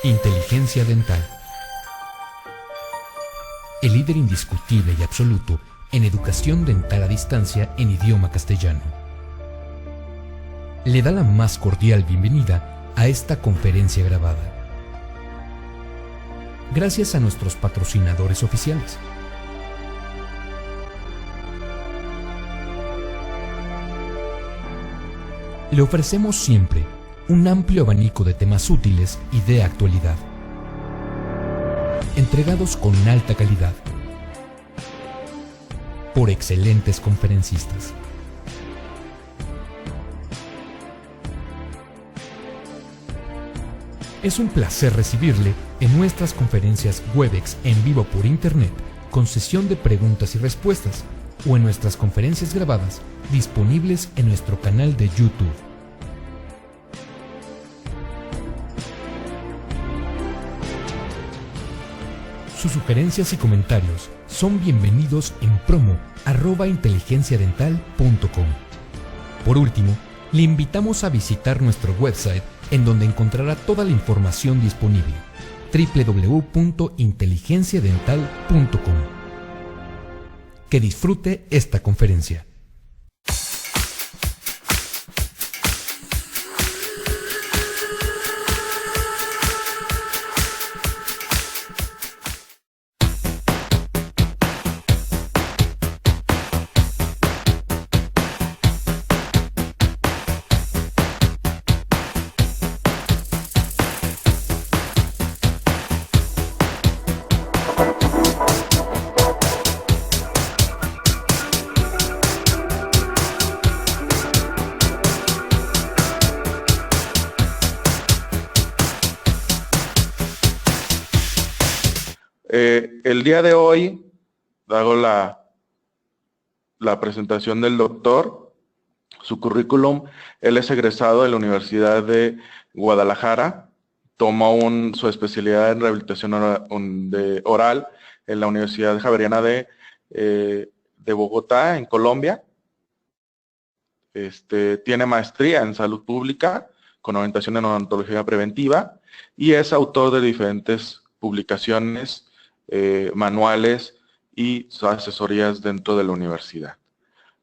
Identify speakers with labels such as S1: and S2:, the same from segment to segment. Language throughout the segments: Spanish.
S1: Inteligencia dental. El líder indiscutible y absoluto en educación dental a distancia en idioma castellano. Le da la más cordial bienvenida a esta conferencia grabada. Gracias a nuestros patrocinadores oficiales. Le ofrecemos siempre un amplio abanico de temas útiles y de actualidad, entregados con alta calidad, por excelentes conferencistas. Es un placer recibirle en nuestras conferencias Webex en vivo por Internet, con sesión de preguntas y respuestas, o en nuestras conferencias grabadas disponibles en nuestro canal de YouTube. Sus sugerencias y comentarios son bienvenidos en promo@inteligenciadental.com. Por último, le invitamos a visitar nuestro website, en donde encontrará toda la información disponible: www.inteligenciadental.com. Que disfrute esta conferencia.
S2: El día de hoy hago la presentación del doctor, su currículum. Él es egresado de la Universidad de Guadalajara, tomó su especialidad en rehabilitación oral en la Universidad Javeriana de Bogotá, en Colombia. Tiene maestría en salud pública con orientación en odontología preventiva y es autor de diferentes publicaciones, manuales y asesorías dentro de la universidad.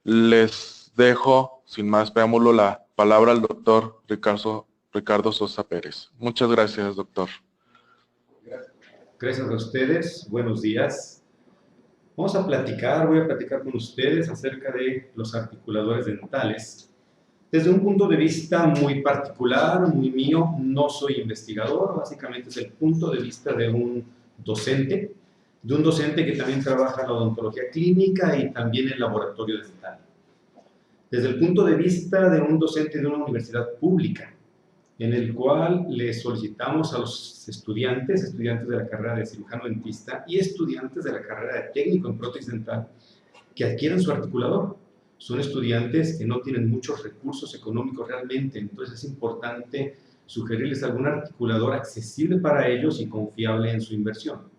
S2: Les dejo, sin más preámbulo, la palabra al doctor Ricardo Sosa Pérez. Muchas gracias, doctor.
S3: Gracias a ustedes. Buenos días. Voy a platicar con ustedes acerca de los articuladores dentales. Desde un punto de vista muy particular, muy mío, no soy investigador, básicamente es el punto de vista de un docente que también trabaja en la odontología clínica y también en laboratorio dental. Desde el punto de vista de un docente de una universidad pública, en el cual le solicitamos a los estudiantes de la carrera de cirujano dentista y estudiantes de la carrera de técnico en prótesis dental, que adquieran su articulador. Son estudiantes que no tienen muchos recursos económicos realmente, entonces es importante sugerirles algún articulador accesible para ellos y confiable en su inversión.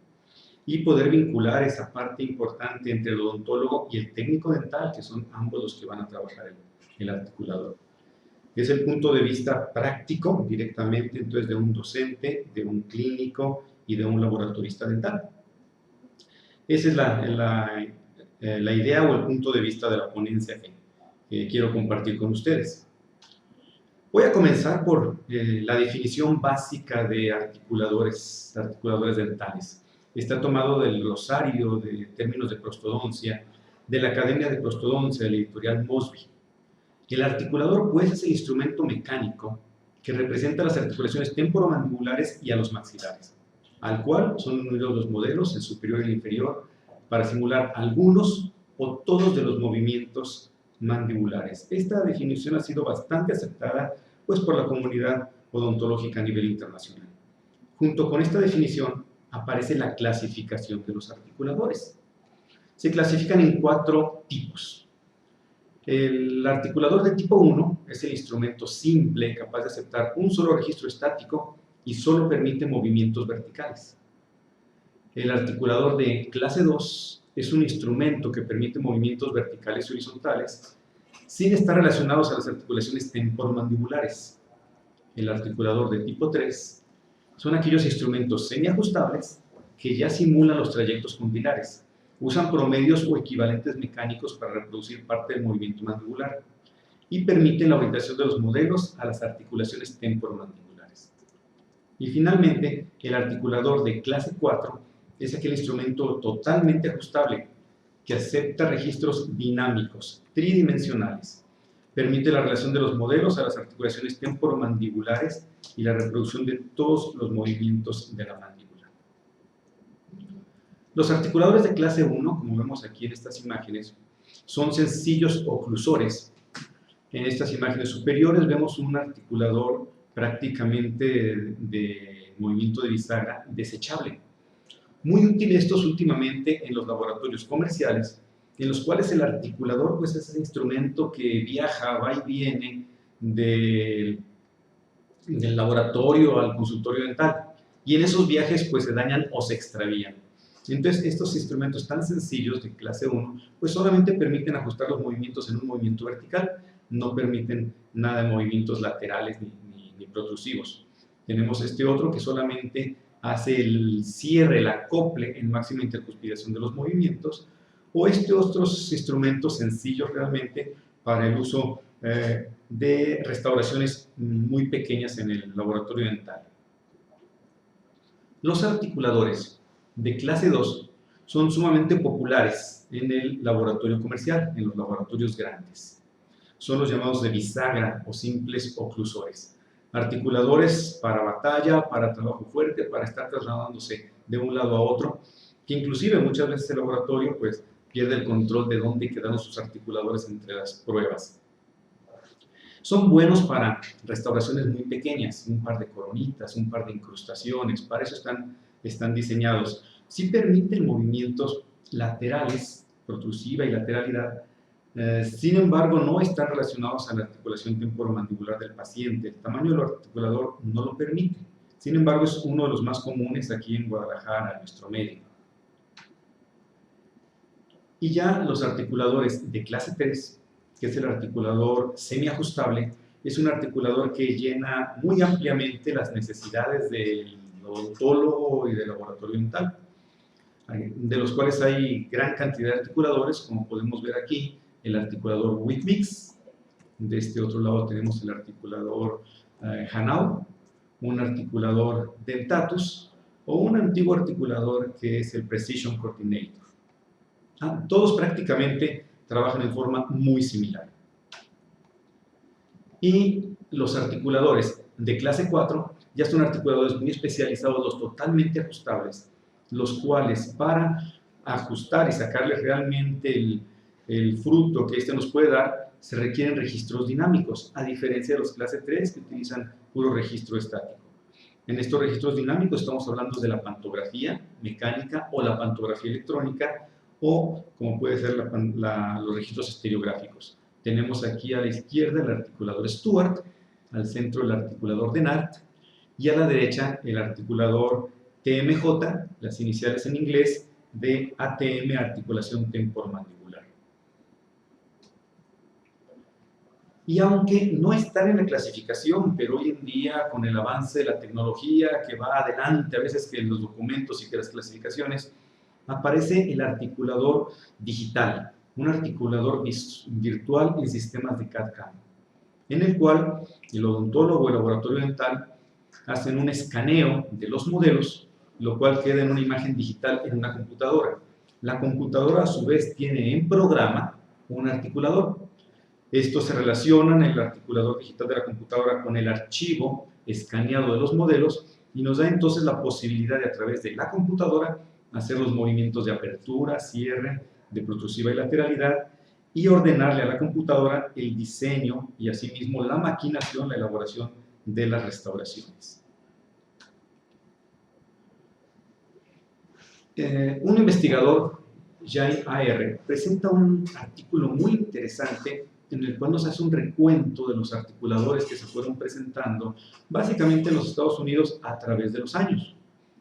S3: Y poder vincular esa parte importante entre el odontólogo y el técnico dental, que son ambos los que van a trabajar el articulador. Es el punto de vista práctico, directamente, entonces, de un docente, de un clínico y de un laboratorista dental. Esa es la idea o el punto de vista de la ponencia que quiero compartir con ustedes. Voy a comenzar por la definición básica de articuladores dentales. Está tomado del glosario de términos de prostodoncia, de la Academia de Prostodoncia, de la editorial Mosby. El articulador, pues, es el instrumento mecánico que representa las articulaciones temporomandibulares y a los maxilares, al cual son unidos los modelos, el superior y el inferior, para simular algunos o todos de los movimientos mandibulares. Esta definición ha sido bastante aceptada, pues, por la comunidad odontológica a nivel internacional. Junto con esta definición aparece la clasificación de los articuladores. Se clasifican en 4 tipos. El articulador de tipo 1 es el instrumento simple, capaz de aceptar un solo registro estático y solo permite movimientos verticales. El articulador de clase 2 es un instrumento que permite movimientos verticales y horizontales sin estar relacionados a las articulaciones temporomandibulares. El articulador de tipo 3 Son aquellos instrumentos semiajustables que ya simulan los trayectos condylares. Usan promedios o equivalentes mecánicos para reproducir parte del movimiento mandibular y permiten la orientación de los modelos a las articulaciones temporomandibulares. Y finalmente, el articulador de clase 4 es aquel instrumento totalmente ajustable que acepta registros dinámicos, tridimensionales. Permite la relación de los modelos a las articulaciones temporomandibulares y la reproducción de todos los movimientos de la mandíbula. Los articuladores de clase 1, como vemos aquí en estas imágenes, son sencillos oclusores. En estas imágenes superiores vemos un articulador prácticamente de movimiento de bisagra desechable. Muy útiles estos últimamente en los laboratorios comerciales, en los cuales el articulador pues, es ese instrumento que viaja, va y viene del laboratorio al consultorio dental. Y en esos viajes pues, se dañan o se extravían. Entonces, estos instrumentos tan sencillos de clase 1, pues solamente permiten ajustar los movimientos en un movimiento vertical, no permiten nada de movimientos laterales ni protrusivos. Tenemos este otro que solamente hace el cierre, el acople en máxima intercuspidación de los movimientos, o otros instrumentos sencillos realmente para el uso de restauraciones muy pequeñas en el laboratorio dental. Los articuladores de clase 2 son sumamente populares en el laboratorio comercial, en los laboratorios grandes. Son los llamados de bisagra o simples oclusores. Articuladores para batalla, para trabajo fuerte, para estar trasladándose de un lado a otro, que inclusive muchas veces el laboratorio pues, pierde el control de dónde quedaron sus articuladores entre las pruebas. Son buenos para restauraciones muy pequeñas, un par de coronitas, un par de incrustaciones, para eso están diseñados. Sí permiten movimientos laterales, protrusiva y lateralidad, sin embargo no están relacionados a la articulación temporomandibular del paciente. El tamaño del articulador no lo permite, sin embargo es uno de los más comunes aquí en Guadalajara, en nuestro medio. Y ya los articuladores de clase 3, que es el articulador semiajustable, es un articulador que llena muy ampliamente las necesidades del odontólogo y del laboratorio dental, de los cuales hay gran cantidad de articuladores, como podemos ver aquí, el articulador Whitmix, de este otro lado tenemos el articulador Hanau, un articulador Dentatus, o un antiguo articulador que es el Precision Coordinator. Todos prácticamente trabajan en forma muy similar. Y los articuladores de clase 4 ya son articuladores muy especializados, los totalmente ajustables, los cuales para ajustar y sacarle realmente el fruto que este nos puede dar, se requieren registros dinámicos, a diferencia de los clase 3 que utilizan puro registro estático. En estos registros dinámicos estamos hablando de la pantografía mecánica o la pantografía electrónica, o como puede ser los registros estereográficos. Tenemos aquí a la izquierda el articulador Stuart, al centro el articulador Denart, y a la derecha el articulador TMJ, las iniciales en inglés de ATM, articulación temporomandibular. Y aunque no están en la clasificación, pero hoy en día con el avance de la tecnología que va adelante, a veces que en los documentos y que las clasificaciones, aparece el articulador digital, un articulador virtual en sistemas de CAD/CAM, en el cual el odontólogo o el laboratorio dental hacen un escaneo de los modelos, lo cual queda en una imagen digital en una computadora. La computadora a su vez tiene en programa un articulador. Estos se relacionan, el articulador digital de la computadora, con el archivo escaneado de los modelos y nos da entonces la posibilidad de, a través de la computadora, hacer los movimientos de apertura, cierre, de protrusiva y lateralidad, y ordenarle a la computadora el diseño y asimismo la maquinación, la elaboración de las restauraciones. Un investigador, Jay A.R., presenta un artículo muy interesante en el cual nos hace un recuento de los articuladores que se fueron presentando, básicamente en los Estados Unidos a través de los años.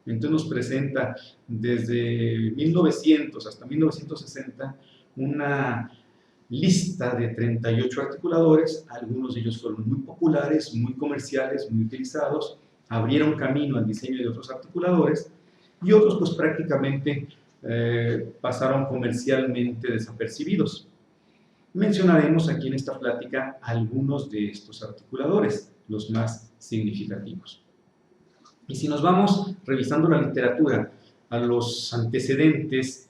S3: Entonces nos presenta desde 1900 hasta 1960 una lista de 38 articuladores, algunos de ellos fueron muy populares, muy comerciales, muy utilizados, abrieron camino al diseño de otros articuladores, y otros pues prácticamente pasaron comercialmente desapercibidos. Mencionaremos aquí en esta plática algunos de estos articuladores, los más significativos. Y si nos vamos revisando la literatura a los antecedentes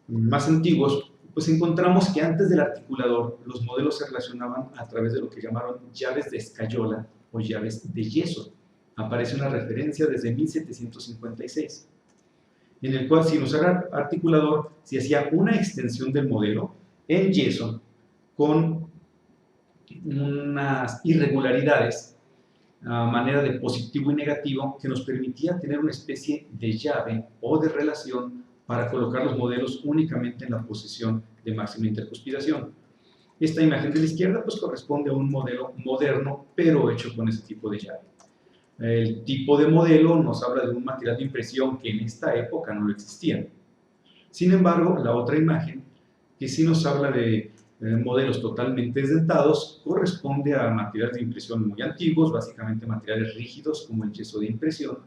S3: más antiguos, pues encontramos que antes del articulador los modelos se relacionaban a través de lo que llamaron llaves de escayola o llaves de yeso. Aparece una referencia desde 1756, en el cual sin usar articulador se hacía una extensión del modelo en yeso con unas irregularidades a manera de positivo y negativo que nos permitía tener una especie de llave o de relación para colocar los modelos únicamente en la posición de máxima intercuspidación. Esta imagen de la izquierda pues corresponde a un modelo moderno, pero hecho con ese tipo de llave. El tipo de modelo nos habla de un material de impresión que en esta época no existía. Sin embargo, la otra imagen, que sí nos habla de modelos totalmente desdentados, corresponde a materiales de impresión muy antiguos, básicamente materiales rígidos como el yeso de impresión,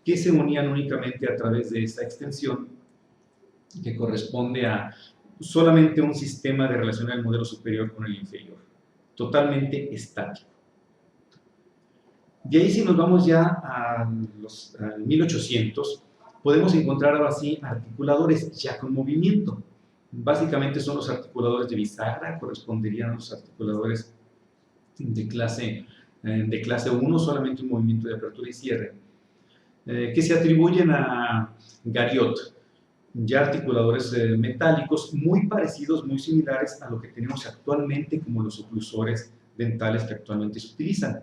S3: que se unían únicamente a través de esta extensión que corresponde a solamente un sistema de relacionar el modelo superior con el inferior, totalmente estático. De ahí, si nos vamos ya a los 1800, podemos encontrar ahora sí articuladores ya con movimiento. Básicamente son los articuladores de bisagra, corresponderían a los articuladores de clase 1, solamente un movimiento de apertura y cierre, que se atribuyen a Gariot, ya articuladores metálicos muy parecidos, muy similares a lo que tenemos actualmente como los oclusores dentales que actualmente se utilizan.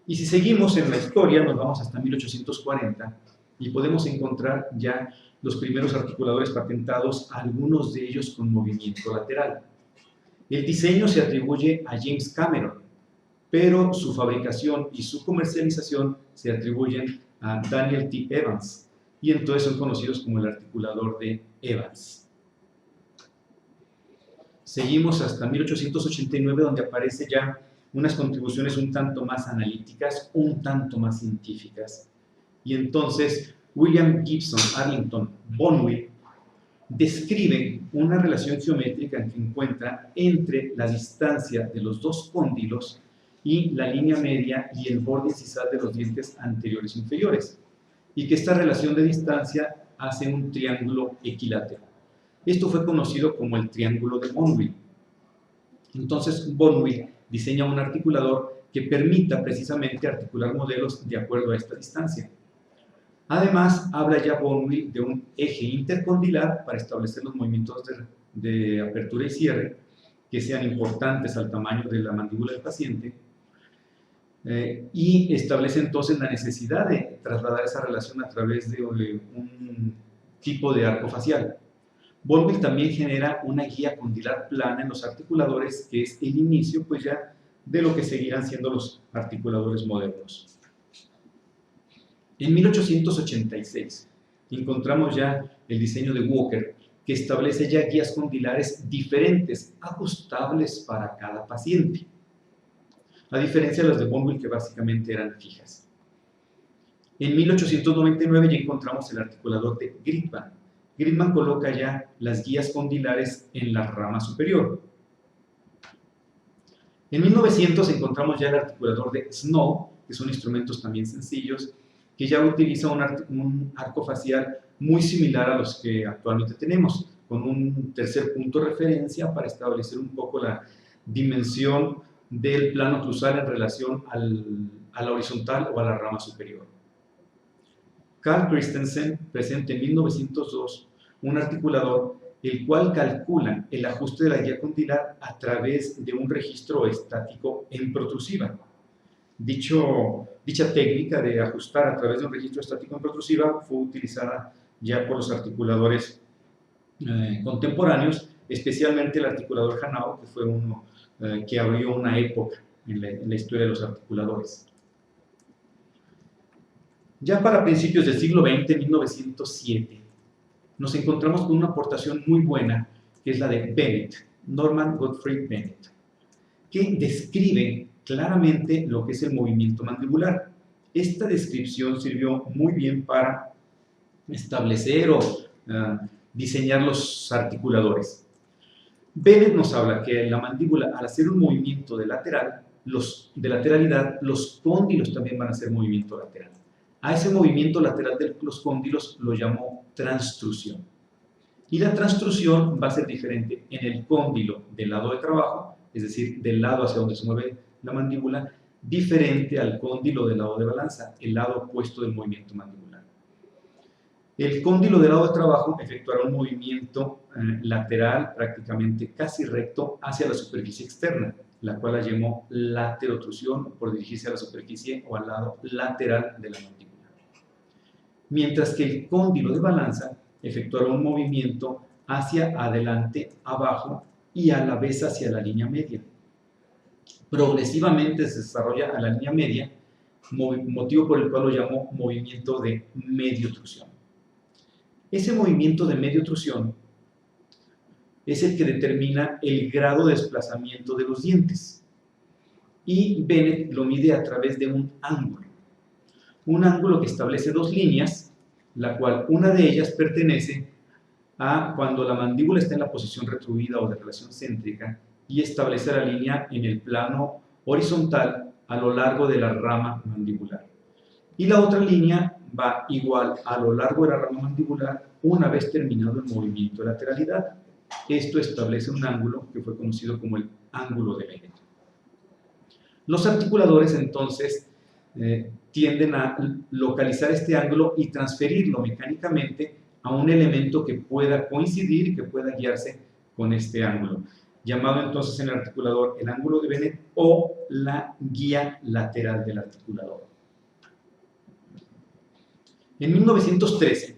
S3: Y si seguimos en la historia, nos vamos hasta 1840 y podemos encontrar ya los primeros articuladores patentados, algunos de ellos con movimiento lateral. El diseño se atribuye a James Cameron, pero su fabricación y su comercialización se atribuyen a Daniel T. Evans, y entonces son conocidos como el articulador de Evans. Seguimos hasta 1889, donde aparece ya unas contribuciones un tanto más analíticas, un tanto más científicas. Y entonces William Gibson Arlington Bonwell describe una relación geométrica que encuentra entre la distancia de los dos cóndilos y la línea media y el borde incisal de los dientes anteriores e inferiores, y que esta relación de distancia hace un triángulo equilátero. Esto fue conocido como el triángulo de Bonwell. Entonces Bonwell diseña un articulador que permita precisamente articular modelos de acuerdo a esta distancia. Además, habla ya Bonwell de un eje intercondilar para establecer los movimientos de apertura y cierre que sean importantes al tamaño de la mandíbula del paciente, y establece entonces la necesidad de trasladar esa relación a través de un tipo de arco facial. Bonwell también genera una guía condilar plana en los articuladores, que es el inicio pues ya de lo que seguirán siendo los articuladores modernos. En 1886 encontramos ya el diseño de Walker, que establece ya guías condilares diferentes, ajustables para cada paciente, a diferencia de las de Bonwell, que básicamente eran fijas. En 1899 ya encontramos el articulador de Gridman. Gridman coloca ya las guías condilares en la rama superior. En 1900 encontramos ya el articulador de Snow, que son instrumentos también sencillos, que ya utiliza un arco facial muy similar a los que actualmente tenemos, con un tercer punto de referencia para establecer un poco la dimensión del plano cruzal en relación a la horizontal o a la rama superior. Carl Christensen presenta en 1902 un articulador el cual calcula el ajuste de la guía condilar a través de un registro estático en protrusiva. Dicha técnica de ajustar a través de un registro estático en protrusiva fue utilizada ya por los articuladores contemporáneos, especialmente el articulador Hanau, que fue uno que abrió una época en la historia de los articuladores. Ya para principios del siglo XX, 1907, nos encontramos con una aportación muy buena, que es la de Bennett, Norman Gottfried Bennett, que describe claramente lo que es el movimiento mandibular. Esta descripción sirvió muy bien para establecer o diseñar los articuladores. Bennett nos habla que la mandíbula, al hacer un movimiento de lateralidad, los cóndilos también van a hacer movimiento lateral. A ese movimiento lateral de los cóndilos lo llamó transtrusión. Y la transtrusión va a ser diferente en el cóndilo del lado de trabajo, es decir, del lado hacia donde se mueve la mandíbula, diferente al cóndilo del lado de balanza, el lado opuesto del movimiento mandibular. El cóndilo del lado de trabajo efectuará un movimiento lateral, prácticamente casi recto, hacia la superficie externa, la cual la llamó laterotrusión por dirigirse a la superficie o al lado lateral de la mandíbula. Mientras que el cóndilo de balanza efectuará un movimiento hacia adelante, abajo y a la vez hacia la línea media. Progresivamente se desarrolla a la línea media, motivo por el cual lo llamó movimiento de mediotrusión. Ese movimiento de mediotrusión es el que determina el grado de desplazamiento de los dientes. Y Bennett lo mide a través de un ángulo. Un ángulo que establece dos líneas, la cual una de ellas pertenece a cuando la mandíbula está en la posición retruida o de relación céntrica y establece la línea en el plano horizontal a lo largo de la rama mandibular. Y la otra línea va igual a lo largo de la rama mandibular una vez terminado el movimiento de lateralidad. Esto establece un ángulo que fue conocido como el ángulo de Bennett. Los articuladores entonces tienden a localizar este ángulo y transferirlo mecánicamente a un elemento que pueda coincidir y que pueda guiarse con este ángulo, llamado entonces en el articulador el ángulo de Bennett o la guía lateral del articulador. En 1913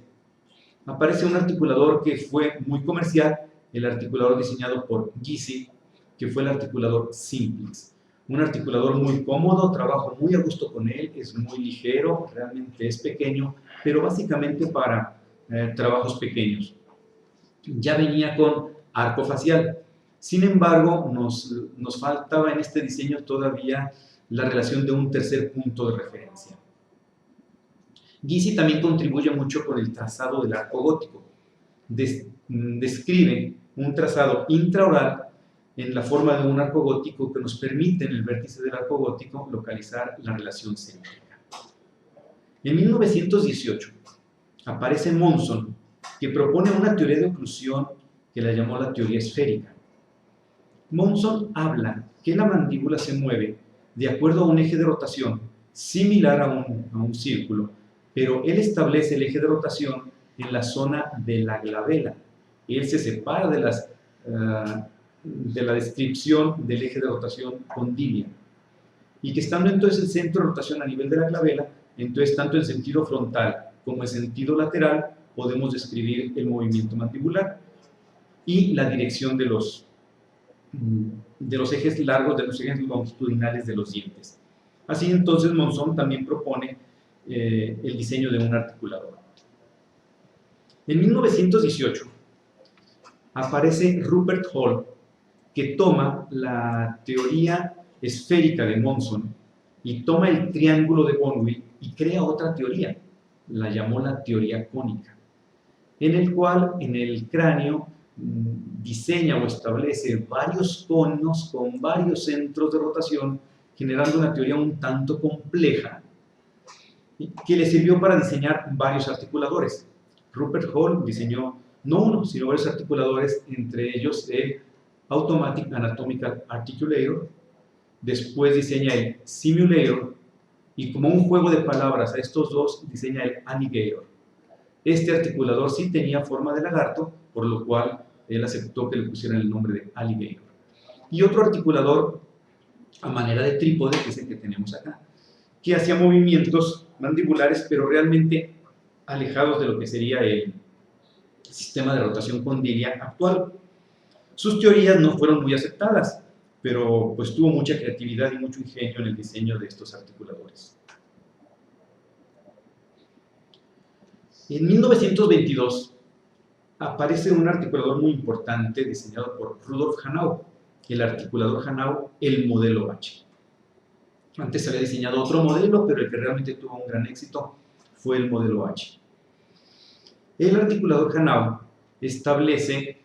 S3: aparece un articulador que fue muy comercial, el articulador diseñado por Gysi, que fue el articulador Simplex. Un articulador muy cómodo, trabajo muy a gusto con él, es muy ligero, realmente es pequeño, pero básicamente para trabajos pequeños. Ya venía con arco facial. Sin embargo, nos faltaba en este diseño todavía la relación de un tercer punto de referencia. Gysi también contribuye mucho con el trazado del arco gótico. Describe un trazado intraoral en la forma de un arco gótico que nos permite en el vértice del arco gótico localizar la relación céntrica. En 1918 aparece Monson, que propone una teoría de oclusión que la llamó la teoría esférica. Monson habla que la mandíbula se mueve de acuerdo a un eje de rotación similar a un círculo, pero él establece el eje de rotación en la zona de la glabela. Él se separa de la descripción del eje de rotación condílea. Y que estando entonces el centro de rotación a nivel de la glabela, entonces tanto en sentido frontal como en sentido lateral podemos describir el movimiento mandibular y la dirección de los ejes largos, de los ejes longitudinales de los dientes. Así entonces Monson también propone el diseño de un articulador. En 1918 aparece Rupert Hall, que toma la teoría esférica de Monson y toma el triángulo de Bonwit y crea otra teoría, la llamó la teoría cónica, en el cual en el cráneo diseña o establece varios conos con varios centros de rotación, generando una teoría un tanto compleja que le sirvió para diseñar varios articuladores. Rupert Hall diseñó no uno, sino varios articuladores, entre ellos el Automatic Anatomical Articulator, después diseña el Simulator, y como un juego de palabras a estos dos, diseña el Alligator. Este articulador sí tenía forma de lagarto, por lo cual él aceptó que le pusieran el nombre de Alligator. Y otro articulador a manera de trípode, que es el que tenemos acá, que hacía movimientos mandibulares, pero realmente alejados de lo que sería el sistema de rotación condilia actual. Sus teorías no fueron muy aceptadas, pero pues tuvo mucha creatividad y mucho ingenio en el diseño de estos articuladores. En 1922 aparece un articulador muy importante diseñado por Rudolf Hanau, el articulador Hanau, el modelo H. Antes se había diseñado otro modelo, pero el que realmente tuvo un gran éxito fue el modelo H. El articulador Hanau establece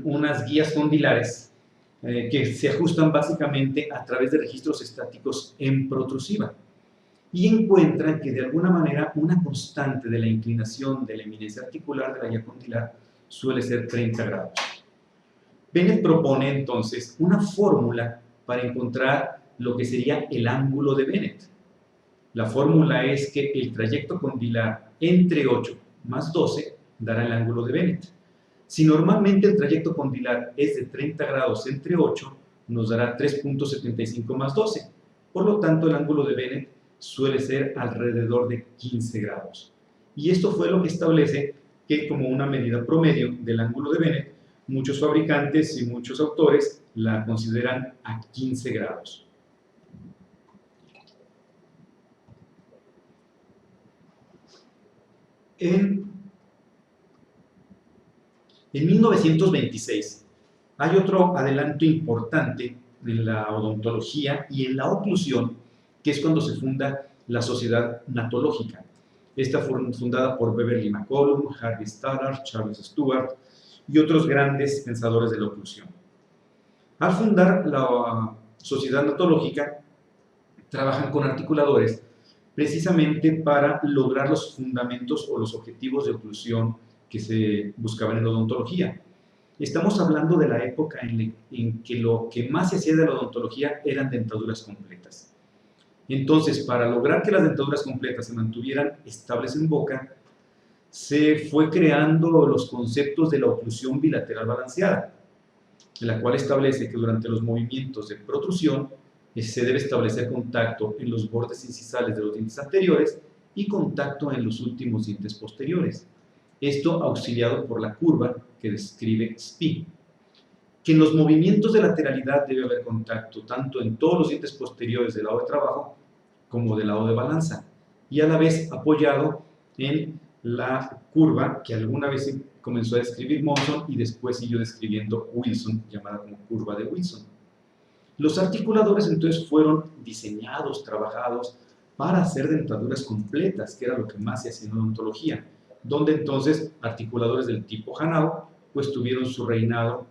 S3: unas guías condilares que se ajustan básicamente a través de registros estáticos en protrusiva y encuentran que de alguna manera una constante de la inclinación de la eminencia articular de la guía condilar suele ser 30 grados. Bennett propone entonces una fórmula para encontrar lo que sería el ángulo de Bennett. La fórmula es que el trayecto condilar entre 8 más 12 dará el ángulo de Bennett. Si normalmente el trayecto condilar es de 30 grados entre 8, nos dará 3.75 más 12. Por lo tanto, el ángulo de Bennett suele ser alrededor de 15 grados. Y esto fue lo que establece que, como una medida promedio del ángulo de Bennett, muchos fabricantes y muchos autores la consideran a 15 grados. En 1926 hay otro adelanto importante en la odontología y en la oclusión, que es cuando se funda la Sociedad Natológica. Esta fue fundada por Beverly McCollum, Harvey Stoddard, Charles Stewart y otros grandes pensadores de la oclusión. Al fundar la Sociedad Natológica, trabajan con articuladores precisamente para lograr los fundamentos o los objetivos de oclusión que se buscaban en la odontología. Estamos hablando de la época en que lo que más se hacía de la odontología eran dentaduras completas. Entonces, para lograr que las dentaduras completas se mantuvieran estables en boca, se fue creando los conceptos de la oclusión bilateral balanceada, la cual establece que durante los movimientos de protrusión se debe establecer contacto en los bordes incisales de los dientes anteriores y contacto en los últimos dientes posteriores. Esto auxiliado por la curva que describe Spee. Que en los movimientos de lateralidad debe haber contacto tanto en todos los dientes posteriores del lado de trabajo como del lado de balanza, y a la vez apoyado en la curva que alguna vez comenzó a describir Monson y después siguió describiendo Wilson, llamada como curva de Wilson. Los articuladores entonces fueron diseñados, trabajados para hacer dentaduras completas, que era lo que más se hacía en odontología, donde entonces articuladores del tipo Hanau pues tuvieron su reinado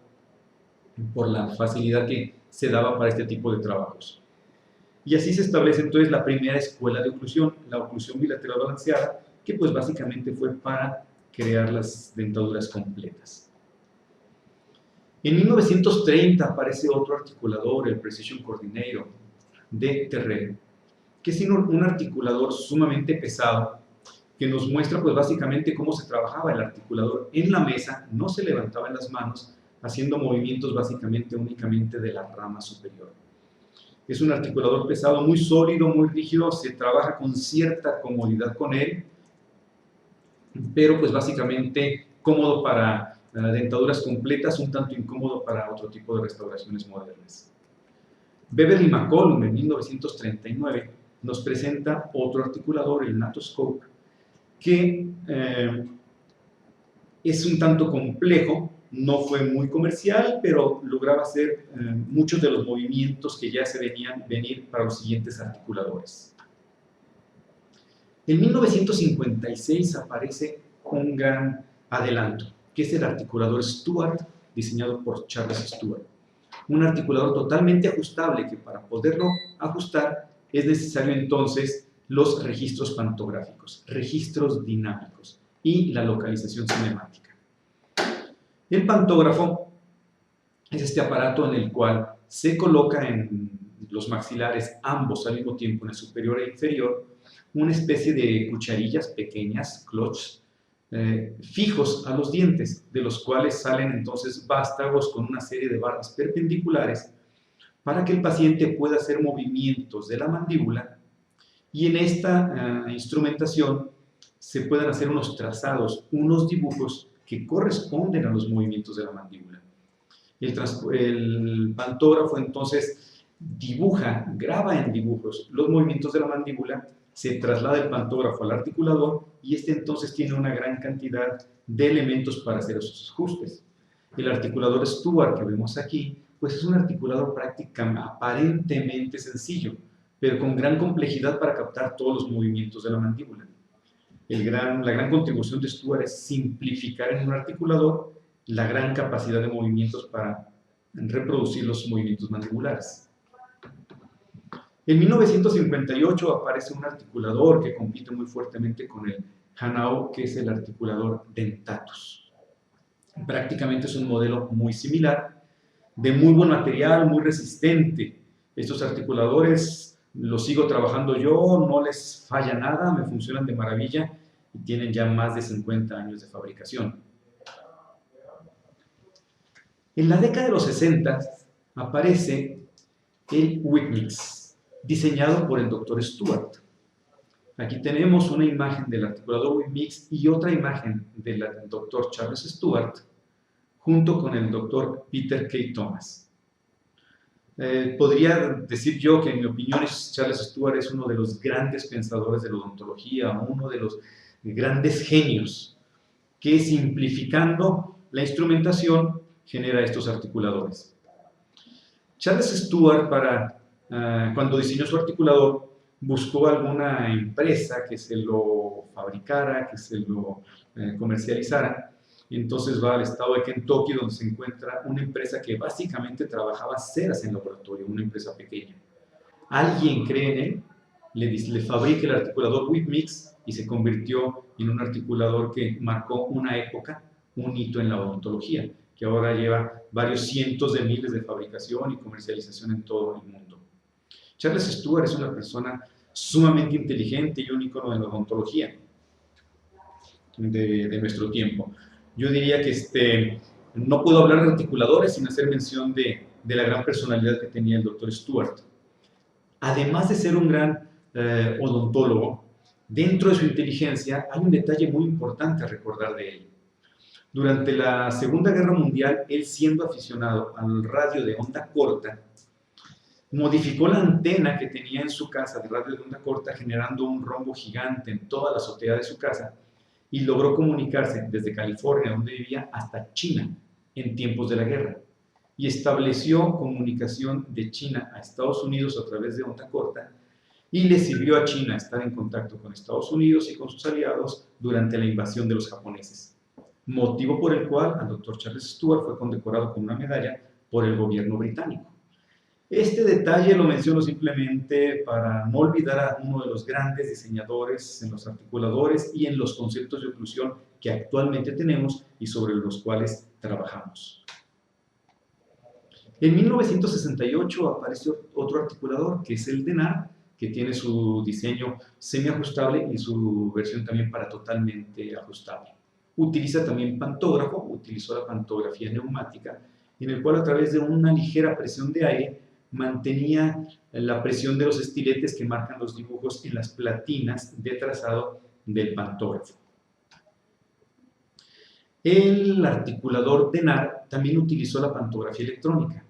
S3: por la facilidad que se daba para este tipo de trabajos. Y así se establece entonces la primera escuela de oclusión, la oclusión bilateral balanceada, que pues básicamente fue para crear las dentaduras completas. En 1930 aparece otro articulador, el Precision Coordinator de Terrell, que es un articulador sumamente pesado, que nos muestra pues básicamente cómo se trabajaba el articulador en la mesa, no se levantaba en las manos, haciendo movimientos básicamente únicamente de la rama superior. Es un articulador pesado, muy sólido, muy rígido, se trabaja con cierta comodidad con él, pero pues básicamente cómodo para dentaduras completas, un tanto incómodo para otro tipo de restauraciones modernas. Beverly McCollum en 1939 nos presenta otro articulador, el Natoscope, que es un tanto complejo, no fue muy comercial, pero lograba hacer muchos de los movimientos que ya se venían venir para los siguientes articuladores. En 1956 aparece un gran adelanto, que es el articulador Stuart, diseñado por Charles Stewart. Un articulador totalmente ajustable que para poderlo ajustar es necesario entonces los registros pantográficos, registros dinámicos y la localización cinemática. El pantógrafo es este aparato en el cual se coloca en los maxilares, ambos al mismo tiempo, en el superior e inferior, una especie de cucharillas pequeñas, cloches, fijos a los dientes, de los cuales salen entonces vástagos con una serie de barras perpendiculares para que el paciente pueda hacer movimientos de la mandíbula, y en esta instrumentación se puedan hacer unos trazados, unos dibujos que corresponden a los movimientos de la mandíbula. El pantógrafo entonces dibuja, graba en dibujos los movimientos de la mandíbula, se traslada el pantógrafo al articulador y este entonces tiene una gran cantidad de elementos para hacer esos ajustes. El articulador Stuart que vemos aquí Pues es un articulador aparentemente sencillo, pero con gran complejidad para captar todos los movimientos de la mandíbula. La gran contribución de Stuart es simplificar en un articulador la gran capacidad de movimientos para reproducir los movimientos mandibulares. En 1958 aparece un articulador que compite muy fuertemente con el Hanau, que es el articulador Dentatus. Prácticamente es un modelo muy similar, de muy buen material, muy resistente. Estos articuladores los sigo trabajando yo, no les falla nada, me funcionan de maravilla y tienen ya más de 50 años de fabricación. En la década de los 60 aparece el Wigmix, diseñado por el Dr. Stuart. Aquí tenemos una imagen del articulador Wigmix y otra imagen del Dr. Charles Stuart, junto con el Dr. Peter K. Thomas. Podría decir yo que en mi opinión Charles Stuart es uno de los grandes pensadores de la odontología, uno de los grandes genios que, simplificando la instrumentación, genera estos articuladores. Charles Stuart, cuando diseñó su articulador, buscó alguna empresa que se lo fabricara, que se lo comercializara. Entonces va al estado de Kentucky, donde se encuentra una empresa que básicamente trabajaba ceras en laboratorio, una empresa pequeña. Alguien cree en él, le fabrica el articulador Wigmix y se convirtió en un articulador que marcó una época, un hito en la odontología, que ahora lleva varios cientos de miles de fabricación y comercialización en todo el mundo. Charles Stuart es una persona sumamente inteligente y un ícono de la odontología de nuestro tiempo. Yo diría que no puedo hablar de articuladores sin hacer mención de la gran personalidad que tenía el Dr. Stuart. Además de ser un gran odontólogo, dentro de su inteligencia hay un detalle muy importante a recordar de él. Durante la Segunda Guerra Mundial, él, siendo aficionado al radio de onda corta, modificó la antena que tenía en su casa de radio de onda corta, generando un rombo gigante en toda la azotea de su casa, y logró comunicarse desde California, donde vivía, hasta China en tiempos de la guerra, y estableció comunicación de China a Estados Unidos a través de onda corta, y le sirvió a China estar en contacto con Estados Unidos y con sus aliados durante la invasión de los japoneses, motivo por el cual al Dr. Charles Stuart fue condecorado con una medalla por el gobierno británico. Este detalle lo menciono simplemente para no olvidar a uno de los grandes diseñadores en los articuladores y en los conceptos de oclusión que actualmente tenemos y sobre los cuales trabajamos. En 1968 apareció otro articulador, que es el Denar, que tiene su diseño semiajustable y su versión también para totalmente ajustable. Utiliza también pantógrafo, utilizó la pantografía neumática, en el cual a través de una ligera presión de aire mantenía la presión de los estiletes que marcan los dibujos en las platinas de trazado del pantógrafo. El articulador Denar también utilizó la pantografía electrónica.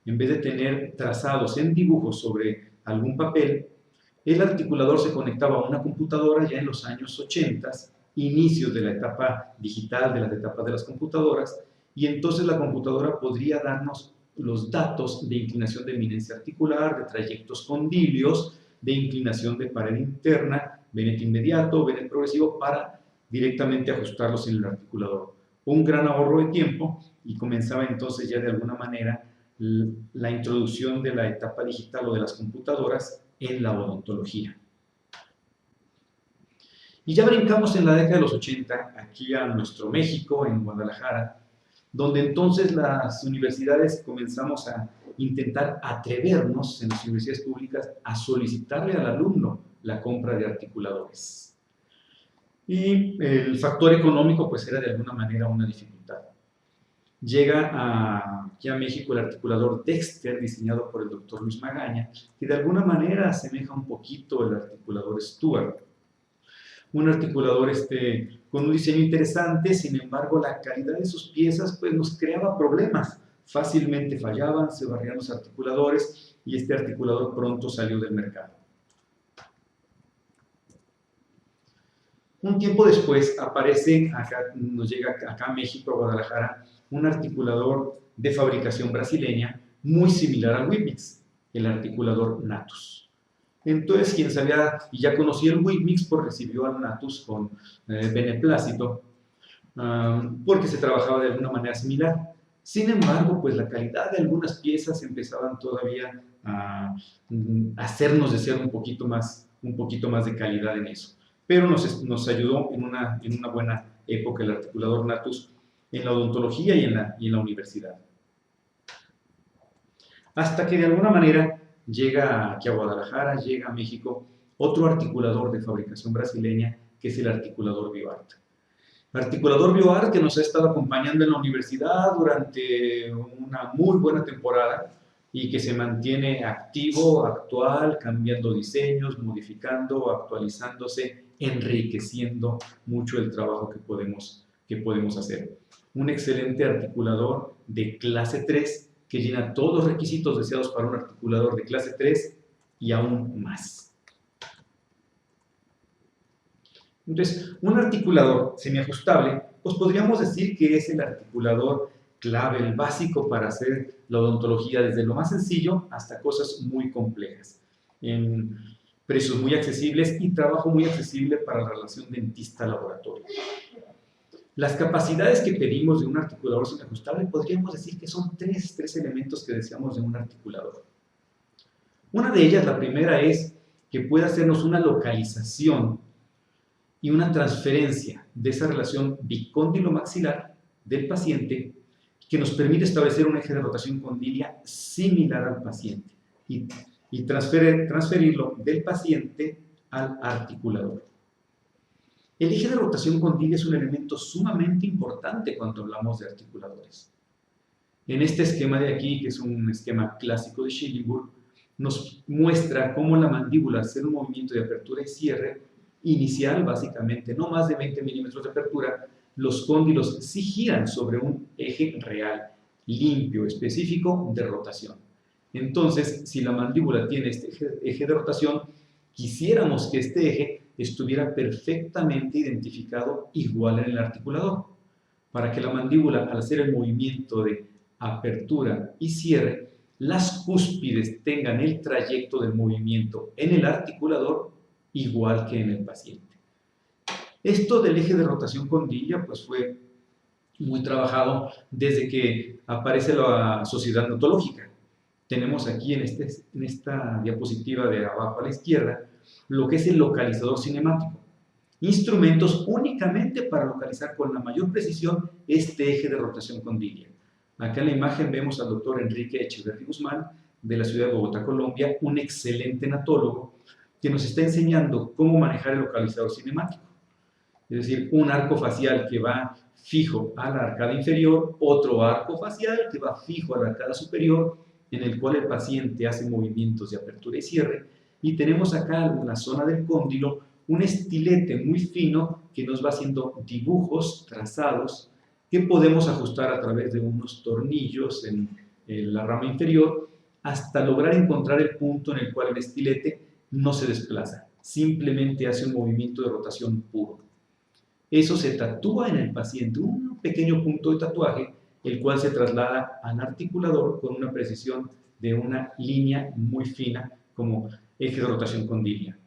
S3: En vez de tener trazados en dibujos sobre algún papel, el articulador se conectaba a una computadora ya en los años 80, inicios de la etapa digital, de las etapas de las computadoras, y entonces la computadora podría darnos los datos de inclinación de eminencia articular, de trayectos condilios, de inclinación de pared interna, venet inmediato, venet progresivo, para directamente ajustarlos en el articulador. Un gran ahorro de tiempo, y comenzaba entonces ya de alguna manera la introducción de la etapa digital o de las computadoras en la odontología. Y ya brincamos en la década de los 80, aquí a nuestro México, en Guadalajara, donde entonces las universidades comenzamos a intentar atrevernos en las universidades públicas a solicitarle al alumno la compra de articuladores. Y el factor económico pues era de alguna manera una dificultad. Llega aquí a México el articulador Dexter, diseñado por el doctor Luis Magaña, que de alguna manera asemeja un poquito al articulador Stuart. Un articulador con un diseño interesante, sin embargo la calidad de sus piezas pues, nos creaba problemas. Fácilmente fallaban, se barrían los articuladores y este articulador pronto salió del mercado. Un tiempo después nos llega acá a México, a Guadalajara, un articulador de fabricación brasileña muy similar al Wibmix, el articulador Natus. Entonces, quien sabía y ya conocía el Wibmix, pues recibió al Natus con beneplácito, porque se trabajaba de alguna manera similar. Sin embargo, pues la calidad de algunas piezas empezaban todavía a hacernos desear un poquito más de calidad en eso. Pero nos ayudó en una buena época el articulador Natus en la odontología y en la universidad. Hasta que de alguna manera llega aquí a Guadalajara, llega a México, otro articulador de fabricación brasileña, que es el articulador BioArt. Articulador BioArt que nos ha estado acompañando en la universidad durante una muy buena temporada y que se mantiene activo, actual, cambiando diseños, modificando, actualizándose, enriqueciendo mucho el trabajo que podemos hacer. Un excelente articulador de clase 3 que llena todos los requisitos deseados para un articulador de clase 3 y aún más. Entonces, un articulador semiajustable, pues podríamos decir que es el articulador clave, el básico para hacer la odontología desde lo más sencillo hasta cosas muy complejas, en precios muy accesibles y trabajo muy accesible para la relación dentista-laboratorio. Las capacidades que pedimos de un articulador semiajustable podríamos decir que son tres elementos que deseamos de un articulador. Una de ellas, la primera, es que pueda hacernos una localización y una transferencia de esa relación bicóndilo-maxilar del paciente que nos permite establecer un eje de rotación condilia similar al paciente y transferirlo del paciente al articulador. El eje de rotación condilia es un elemento sumamente importante cuando hablamos de articuladores. En este esquema de aquí, que es un esquema clásico de Schillingburg, nos muestra cómo la mandíbula, al hacer un movimiento de apertura y cierre inicial, básicamente, no más de 20 milímetros de apertura, los cóndilos sí giran sobre un eje real, limpio, específico de rotación. Entonces, si la mandíbula tiene este eje de rotación, quisiéramos que este eje estuviera perfectamente identificado igual en el articulador, para que la mandíbula, al hacer el movimiento de apertura y cierre, las cúspides tengan el trayecto del movimiento en el articulador igual que en el paciente. Esto del eje de rotación condilla pues fue muy trabajado desde que aparece la sociedad notológica. Tenemos aquí en esta diapositiva de abajo a la izquierda lo que es el localizador cinemático. Instrumentos únicamente para localizar con la mayor precisión este eje de rotación condilla. Acá en la imagen vemos al doctor Enrique Echeverri Guzmán de la ciudad de Bogotá, Colombia, un excelente natólogo que nos está enseñando cómo manejar el localizador cinemático. Es decir, un arco facial que va fijo a la arcada inferior, otro arco facial que va fijo a la arcada superior, en el cual el paciente hace movimientos de apertura y cierre, y tenemos acá en la zona del cóndilo un estilete muy fino que nos va haciendo dibujos, trazados, que podemos ajustar a través de unos tornillos en la rama inferior hasta lograr encontrar el punto en el cual el estilete no se desplaza, simplemente hace un movimiento de rotación puro. Eso se tatúa en el paciente, un pequeño punto de tatuaje, el cual se traslada al articulador con una precisión de una línea muy fina como eje de rotación condilia.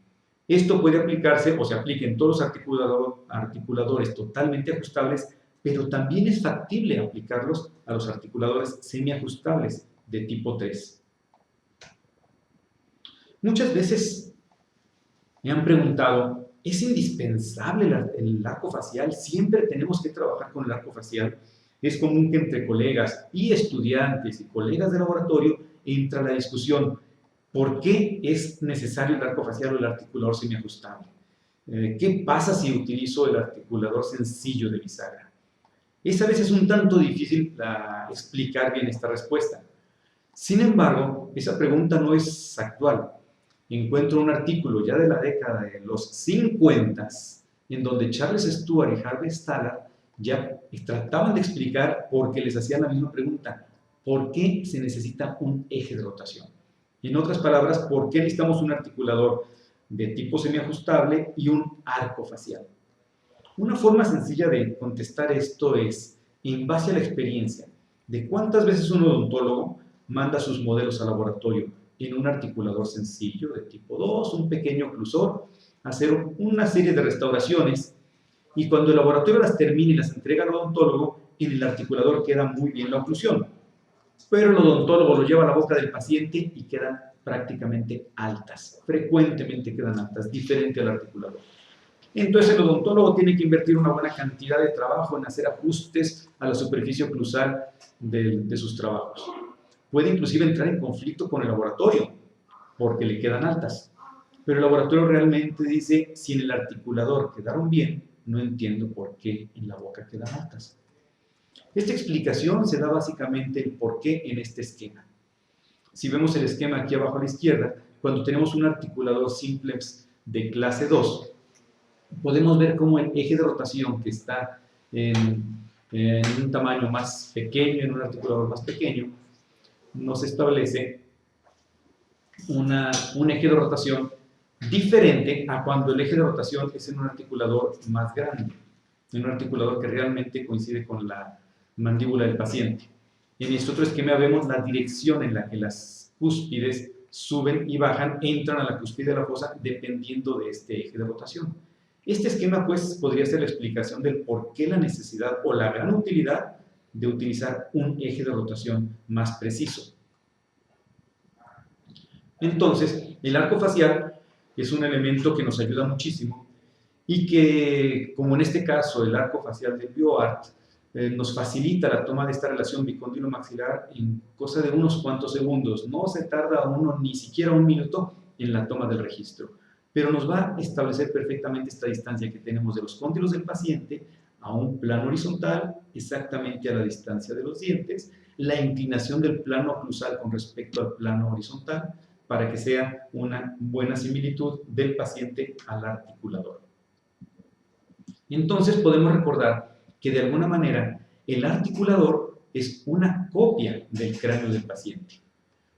S3: Esto puede aplicarse o se aplica en todos los articuladores totalmente ajustables, pero también es factible aplicarlos a los articuladores semiajustables de tipo 3. Muchas veces me han preguntado, ¿es indispensable el arco facial? ¿Siempre tenemos que trabajar con el arco facial? Es común que entre colegas y estudiantes y colegas de laboratorio entra la discusión, ¿por qué es necesario el arco facial o el articulador semiajustable? ¿Qué pasa si utilizo el articulador sencillo de bisagra? Es a veces un tanto difícil explicar bien esta respuesta. Sin embargo, esa pregunta no es actual. Encuentro un artículo ya de la década de los 50 en donde Charles Stuart y Harvey Stallard ya trataban de explicar por qué les hacían la misma pregunta. ¿Por qué se necesita un eje de rotación? En otras palabras, ¿por qué necesitamos un articulador de tipo semiajustable y un arco facial? Una forma sencilla de contestar esto es en base a la experiencia de cuántas veces un odontólogo manda sus modelos al laboratorio en un articulador sencillo de tipo 2, un pequeño oclusor, hacer una serie de restauraciones, y cuando el laboratorio las termine y las entrega al odontólogo, en el articulador queda muy bien la oclusión, pero el odontólogo lo lleva a la boca del paciente y quedan prácticamente altas, frecuentemente quedan altas, diferente al articulador. Entonces el odontólogo tiene que invertir una buena cantidad de trabajo en hacer ajustes a la superficie oclusal de sus trabajos. Puede inclusive entrar en conflicto con el laboratorio porque le quedan altas, pero el laboratorio realmente dice, si en el articulador quedaron bien, no entiendo por qué en la boca quedan altas. Esta explicación se da básicamente el por qué en este esquema. Si vemos el esquema aquí abajo a la izquierda, cuando tenemos un articulador simplex de clase 2, podemos ver cómo el eje de rotación, que está en un tamaño más pequeño, en un articulador más pequeño, nos establece un eje de rotación diferente a cuando el eje de rotación es en un articulador más grande, en un articulador que realmente coincide con la mandíbula del paciente. En este otro esquema vemos la dirección en la que las cúspides suben y bajan, entran a la cúspide de la fosa dependiendo de este eje de rotación. Este esquema pues podría ser la explicación del por qué la necesidad o la gran utilidad de utilizar un eje de rotación más preciso. Entonces, el arco facial es un elemento que nos ayuda muchísimo y que, como en este caso el arco facial del BioArt, nos facilita la toma de esta relación bicóndilo-maxilar en cosa de unos cuantos segundos. No se tarda uno ni siquiera un minuto en la toma del registro, pero nos va a establecer perfectamente esta distancia que tenemos de los cóndilos del paciente a un plano horizontal, exactamente a la distancia de los dientes, la inclinación del plano oclusal con respecto al plano horizontal, para que sea una buena similitud del paciente al articulador. Entonces podemos recordar que de alguna manera el articulador es una copia del cráneo del paciente.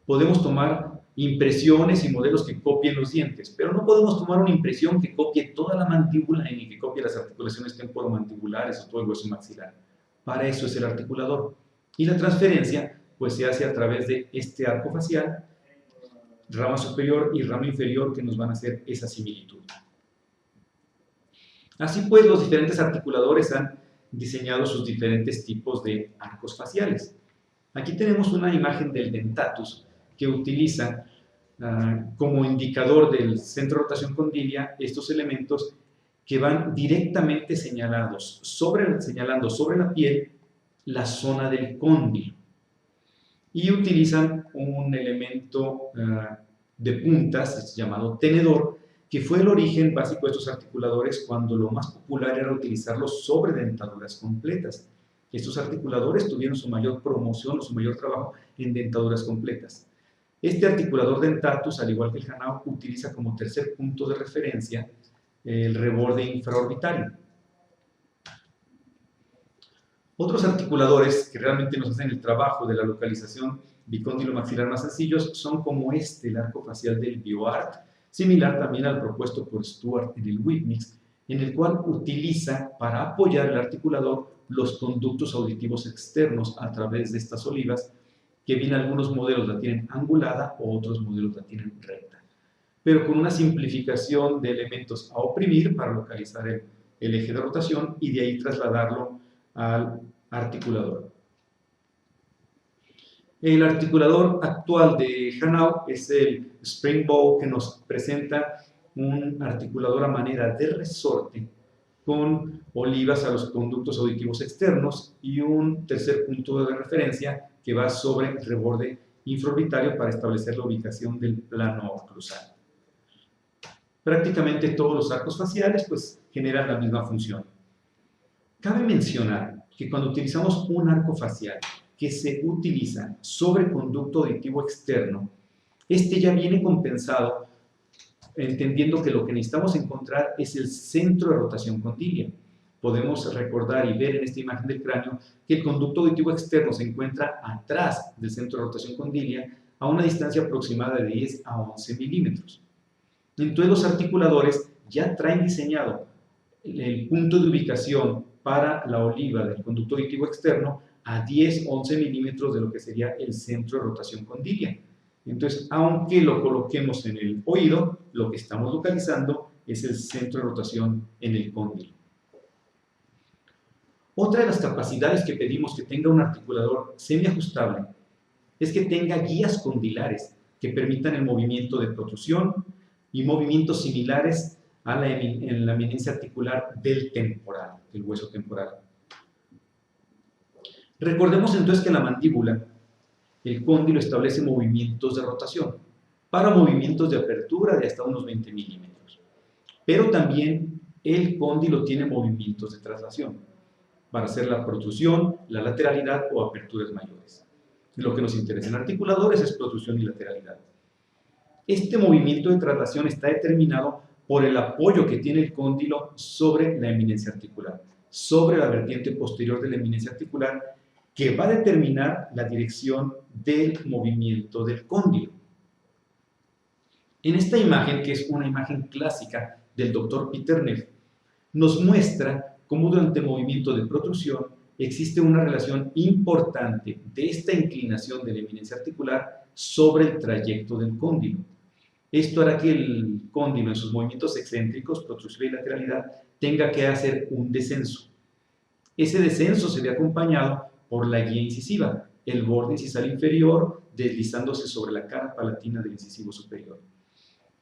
S3: Podemos tomar impresiones y modelos que copien los dientes, pero no podemos tomar una impresión que copie toda la mandíbula ni que copie las articulaciones temporomandibulares o todo el hueso maxilar. Para eso es el articulador. Y la transferencia pues se hace a través de este arco facial, rama superior y rama inferior, que nos van a hacer esa similitud. Así pues, los diferentes articuladores han diseñado sus diferentes tipos de arcos faciales. Aquí tenemos una imagen del dentatus que utiliza como indicador del centro de rotación condilia estos elementos que van directamente señalando sobre la piel la zona del cóndilo, y utilizan un elemento de puntas llamado tenedor, que fue el origen básico de estos articuladores cuando lo más popular era utilizarlos sobre dentaduras completas. Estos articuladores tuvieron su mayor promoción o su mayor trabajo en dentaduras completas. Este articulador dentatus, al igual que el Hanau, utiliza como tercer punto de referencia el reborde infraorbitario. Otros articuladores que realmente nos hacen el trabajo de la localización bicóndilo maxilar más sencillos son como el arco facial del BioArt, similar también al propuesto por Stuart en el Whitmix, en el cual utiliza para apoyar el articulador los conductos auditivos externos a través de estas olivas, que bien algunos modelos la tienen angulada o otros modelos la tienen recta, pero con una simplificación de elementos a oprimir para localizar el eje de rotación y de ahí trasladarlo al articulador. El articulador actual de Hanau es el Springbow, que nos presenta un articulador a manera de resorte con olivas a los conductos auditivos externos y un tercer punto de referencia que va sobre el reborde infraorbitario para establecer la ubicación del plano oclusal. Prácticamente todos los arcos faciales pues generan la misma función. Cabe mencionar que cuando utilizamos un arco facial que se utiliza sobre conducto auditivo externo, este ya viene compensado, entendiendo que lo que necesitamos encontrar es el centro de rotación condilia. Podemos recordar y ver en esta imagen del cráneo que el conducto auditivo externo se encuentra atrás del centro de rotación condilia a una distancia aproximada de 10 a 11 milímetros. Entonces los articuladores ya traen diseñado el punto de ubicación para la oliva del conducto auditivo externo a 10, 11 milímetros de lo que sería el centro de rotación condilia. Entonces, aunque lo coloquemos en el oído, lo que estamos localizando es el centro de rotación en el cóndilo. Otra de las capacidades que pedimos que tenga un articulador semiajustable es que tenga guías condilares que permitan el movimiento de protrusión y movimientos similares a en la eminencia articular del temporal, del hueso temporal. Recordemos entonces que en la mandíbula el cóndilo establece movimientos de rotación para movimientos de apertura de hasta unos 20 milímetros. Pero también el cóndilo tiene movimientos de traslación para hacer la protrusión, la lateralidad o aperturas mayores. Lo que nos interesa en articuladores es protrusión y lateralidad. Este movimiento de traslación está determinado por el apoyo que tiene el cóndilo sobre la eminencia articular, sobre la vertiente posterior de la eminencia articular, que va a determinar la dirección del movimiento del cóndilo. En esta imagen, que es una imagen clásica del doctor Peter Neff, nos muestra cómo durante el movimiento de protrusión existe una relación importante de esta inclinación de la eminencia articular sobre el trayecto del cóndilo. Esto hará que el cóndilo en sus movimientos excéntricos, protrusión y lateralidad, tenga que hacer un descenso. Ese descenso se ve acompañado por la guía incisiva, el borde incisal inferior deslizándose sobre la cara palatina del incisivo superior.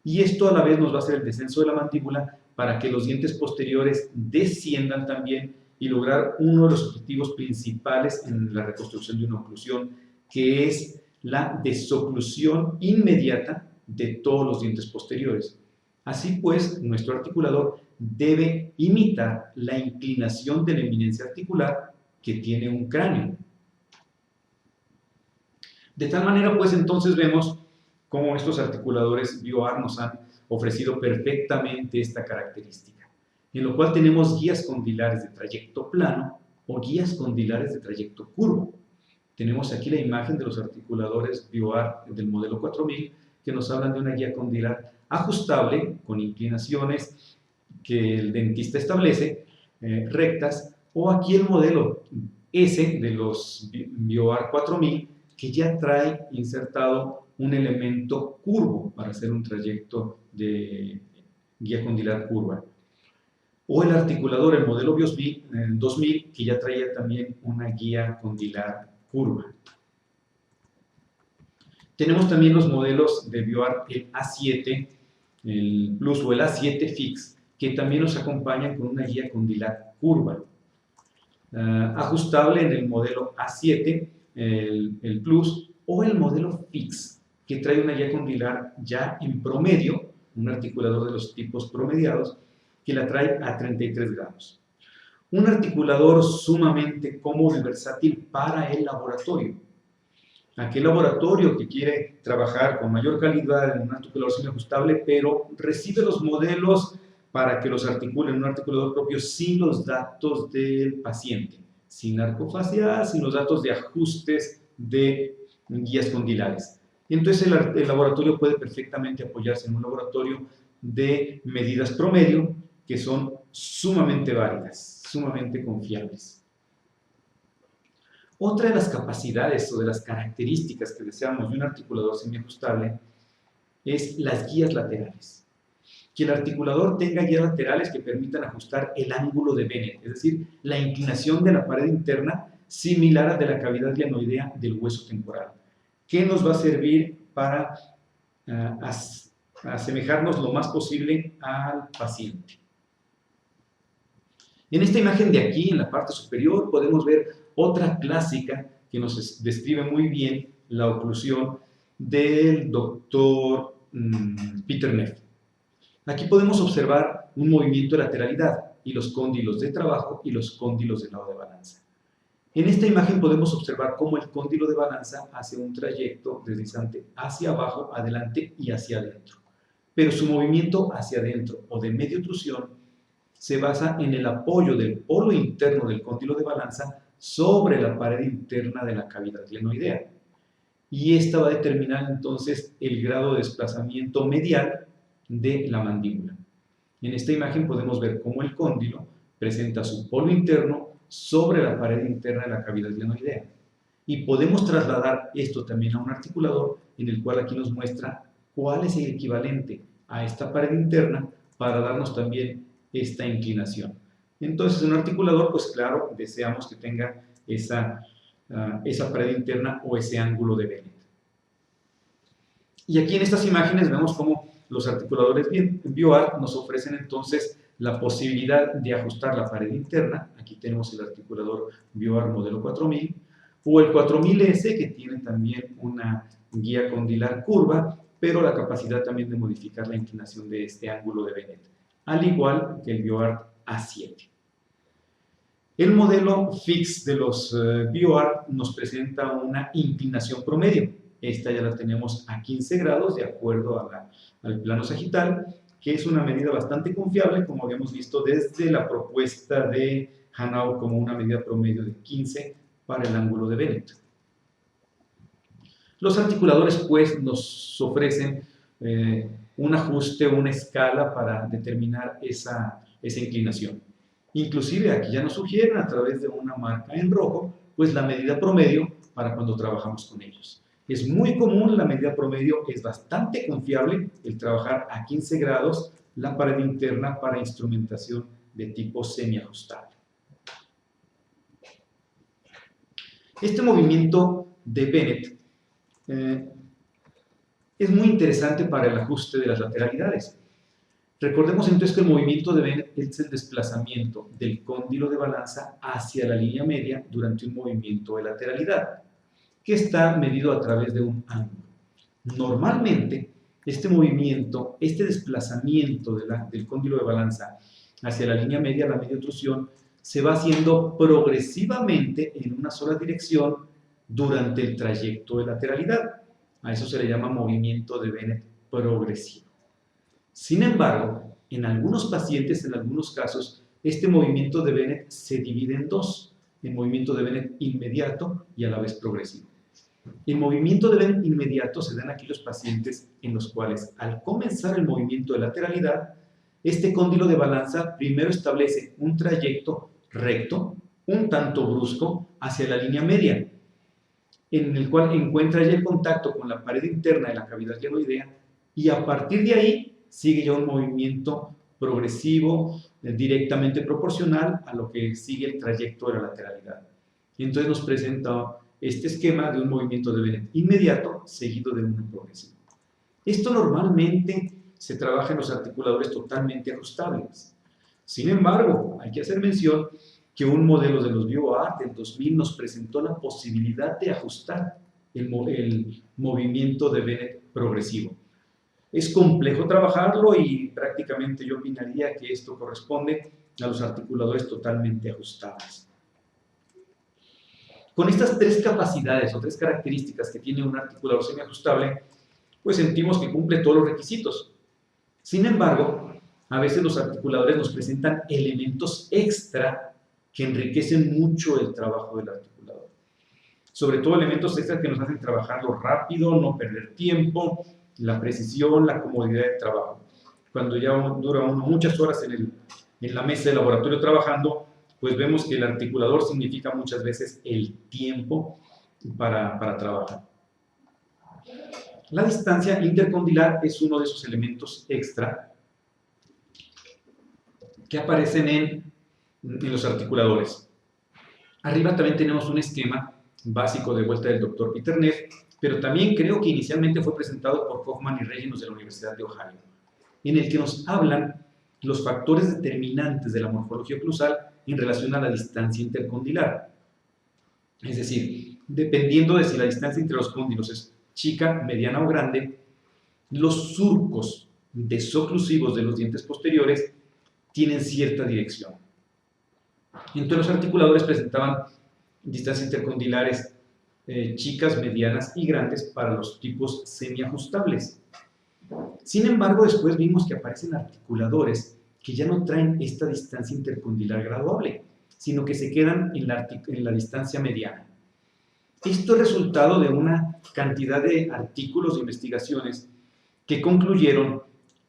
S3: Y esto a la vez nos va a hacer el descenso de la mandíbula para que los dientes posteriores desciendan también y lograr uno de los objetivos principales en la reconstrucción de una oclusión, que es la desoclusión inmediata de todos los dientes posteriores. Así pues, nuestro articulador debe imitar la inclinación de la eminencia articular que tiene un cráneo. De tal manera, pues, entonces vemos cómo estos articuladores BioArt nos han ofrecido perfectamente esta característica, en lo cual tenemos guías condilares de trayecto plano o guías condilares de trayecto curvo. Tenemos aquí la imagen de los articuladores BioArt del modelo 4000 que nos hablan de una guía condilar ajustable con inclinaciones que el dentista establece, rectas, o aquí el modelo S de los BioArt 4000 que ya trae insertado un elemento curvo para hacer un trayecto de guía condilar curva. O el articulador, el modelo BioSbi 2000, que ya traía también una guía condilar curva. Tenemos también los modelos de BioArt, el A7, el Plus o el A7 Fix, que también nos acompañan con una guía condilar curva. Ajustable en el modelo A7, el Plus, o el modelo Fix, que trae una guía condilar ya en promedio, un articulador de los tipos promediados, que la trae a 33 grados. Un articulador sumamente cómodo y versátil para el laboratorio. Aquel laboratorio que quiere trabajar con mayor calidad en un articulador semiajustable, pero recibe los modelos para que los articule en un articulador propio sin los datos del paciente, sin arco facial, sin los datos de ajustes de guías condilares. Entonces el laboratorio puede perfectamente apoyarse en un laboratorio de medidas promedio que son sumamente válidas, sumamente confiables. Otra de las capacidades o de las características que deseamos de un articulador semiajustable es las guías laterales. Que el articulador tenga guías laterales que permitan ajustar el ángulo de Bennett, es decir, la inclinación de la pared interna similar a de la cavidad glenoidea del hueso temporal, que nos va a servir para asemejarnos lo más posible al paciente. En esta imagen de aquí, en la parte superior, podemos ver otra clásica que nos describe muy bien la oclusión del doctor Peter Neff. Aquí podemos observar un movimiento de lateralidad y los cóndilos de trabajo y los cóndilos del lado de balanza. En esta imagen podemos observar cómo el cóndilo de balanza hace un trayecto deslizante hacia abajo, adelante y hacia adentro. Pero su movimiento hacia adentro o de media otrusión se basa en el apoyo del polo interno del cóndilo de balanza sobre la pared interna de la cavidad glenoidea. Y esta va a determinar entonces el grado de desplazamiento medial de la mandíbula. En esta imagen podemos ver cómo el cóndilo presenta su polo interno sobre la pared interna de la cavidad glenoidea. Y podemos trasladar esto también a un articulador en el cual aquí nos muestra cuál es el equivalente a esta pared interna para darnos también esta inclinación. Entonces, un articulador, pues claro, deseamos que tenga esa pared interna o ese ángulo de Bennett. Y aquí en estas imágenes vemos cómo los articuladores BioArt nos ofrecen entonces la posibilidad de ajustar la pared interna. Aquí tenemos el articulador BioArt modelo 4000 o el 4000S, que tiene también una guía condilar curva, pero la capacidad también de modificar la inclinación de este ángulo de Bennett, al igual que el BioArt A7. El modelo fix de los BioArt nos presenta una inclinación promedio. Esta ya la tenemos a 15 grados de acuerdo al plano sagital, que es una medida bastante confiable, como habíamos visto desde la propuesta de Hanau como una medida promedio de 15 para el ángulo de Bennett. Los articuladores pues nos ofrecen un ajuste, una escala para determinar esa inclinación. Inclusive aquí ya nos sugieren a través de una marca en rojo pues la medida promedio para cuando trabajamos con ellos. Es muy común la medida promedio, es bastante confiable el trabajar a 15 grados la pared interna para instrumentación de tipo semiajustable. Este movimiento de Bennett es muy interesante para el ajuste de las lateralidades. Recordemos entonces que el movimiento de Bennett es el desplazamiento del cóndilo de balanza hacia la línea media durante un movimiento de lateralidad, que está medido a través de un ángulo. Normalmente, este movimiento, este desplazamiento del cóndilo de balanza hacia la línea media, la media otrusión, se va haciendo progresivamente en una sola dirección durante el trayecto de lateralidad. A eso se le llama movimiento de Bennett progresivo. Sin embargo, en algunos pacientes, en algunos casos, este movimiento de Bennett se divide en dos: el movimiento de Bennett inmediato y a la vez progresivo. El movimiento de Bennett inmediato se da en aquellos pacientes en los cuales, al comenzar el movimiento de lateralidad, este cóndilo de balanza primero establece un trayecto recto, un tanto brusco, hacia la línea media, en el cual encuentra ya el contacto con la pared interna de la cavidad glenoidea, y a partir de ahí sigue ya un movimiento progresivo, directamente proporcional a lo que sigue el trayecto de la lateralidad. Y entonces nos presenta este esquema de un movimiento de Bennett inmediato seguido de uno progresivo. Esto normalmente se trabaja en los articuladores totalmente ajustables. Sin embargo, hay que hacer mención que un modelo de los BioArt del 2000 nos presentó la posibilidad de ajustar el movimiento de Bennett progresivo. Es complejo trabajarlo y prácticamente yo opinaría que esto corresponde a los articuladores totalmente ajustables. Con estas tres capacidades o tres características que tiene un articulador semiajustable, pues sentimos que cumple todos los requisitos. Sin embargo, a veces los articuladores nos presentan elementos extra que enriquecen mucho el trabajo del articulador. Sobre todo elementos extra que nos hacen trabajarlo rápido, no perder tiempo, la precisión, la comodidad de trabajo. Cuando ya dura uno muchas horas en la mesa de laboratorio trabajando, pues vemos que el articulador significa muchas veces el tiempo para trabajar. La distancia intercondilar es uno de esos elementos extra que aparecen en los articuladores. Arriba también tenemos un esquema básico de vuelta del Dr. Peter Neff, pero también creo que inicialmente fue presentado por Hoffman y Reginos de la Universidad de Ohio, en el que nos hablan los factores determinantes de la morfología oclusal en relación a la distancia intercondilar. Es decir, dependiendo de si la distancia entre los cóndilos es chica, mediana o grande, los surcos desoclusivos de los dientes posteriores tienen cierta dirección. Entonces los articuladores presentaban distancias intercondilares chicas, medianas y grandes para los tipos semiajustables. Sin embargo, después vimos que aparecen articuladores que ya no traen esta distancia intercondilar graduable, sino que se quedan en la distancia mediana. Esto es resultado de una cantidad de artículos de investigaciones que concluyeron